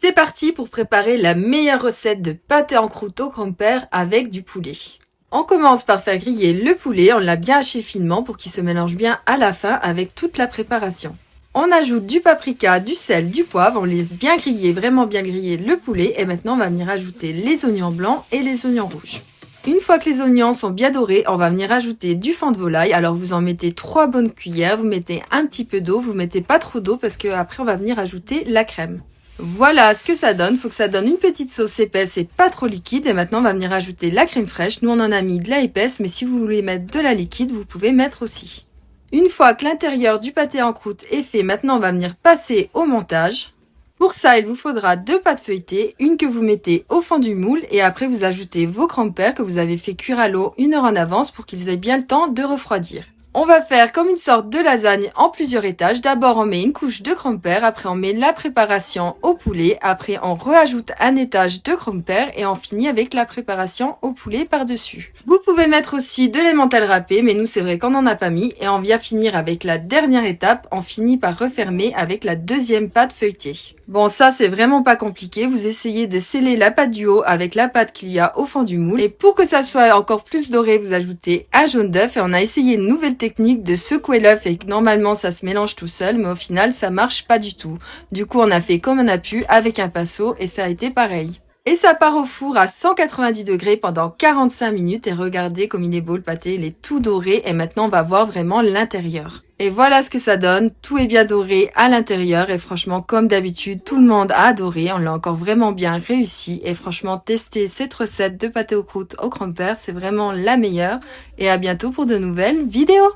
C'est parti pour préparer la meilleure recette de pâté en croûte au grand-père avec du poulet. On commence par faire griller le poulet, on l'a bien haché finement pour qu'il se mélange bien à la fin avec toute la préparation. On ajoute du paprika, du sel, du poivre, on laisse bien griller, vraiment bien griller le poulet et maintenant on va venir ajouter les oignons blancs et les oignons rouges. Une fois que les oignons sont bien dorés, on va venir ajouter du fond de volaille. Alors vous en mettez 3 bonnes cuillères, vous mettez un petit peu d'eau, vous mettez pas trop d'eau parce que après on va venir ajouter la crème. Voilà ce que ça donne, il faut que ça donne une petite sauce épaisse et pas trop liquide. Et maintenant on va venir ajouter la crème fraîche, nous on en a mis de la épaisse, mais si vous voulez mettre de la liquide, vous pouvez mettre aussi. Une fois que l'intérieur du pâté en croûte est fait, maintenant on va venir passer au montage. Pour ça, il vous faudra 2 pâtes feuilletées, une que vous mettez au fond du moule et après vous ajoutez vos crampers que vous avez fait cuire à l'eau 1 heure en avance pour qu'ils aient bien le temps de refroidir. On va faire comme une sorte de lasagne en plusieurs étages. D'abord, on met une couche de crampers, après on met la préparation au poulet, après on rajoute un étage de crampers et on finit avec la préparation au poulet par-dessus. Vous pouvez mettre aussi de l'emmental râpé, mais nous c'est vrai qu'on n'en a pas mis et on vient finir avec la dernière étape. On finit par refermer avec la deuxième pâte feuilletée. Bon, ça c'est vraiment pas compliqué, vous essayez de sceller la pâte du haut avec la pâte qu'il y a au fond du moule et pour que ça soit encore plus doré, vous ajoutez un jaune d'œuf et on a essayé une nouvelle technique de secouer l'œuf et que normalement ça se mélange tout seul mais au final ça marche pas du tout. Du coup on a fait comme on a pu avec un pinceau et ça a été pareil. Et ça part au four à 190 degrés pendant 45 minutes et regardez comme il est beau le pâté, il est tout doré et maintenant on va voir vraiment l'intérieur. Et voilà ce que ça donne, tout est bien doré à l'intérieur et franchement comme d'habitude tout le monde a adoré, on l'a encore vraiment bien réussi et franchement tester cette recette de pâté aux croûtes au grand-père c'est vraiment la meilleure et à bientôt pour de nouvelles vidéos.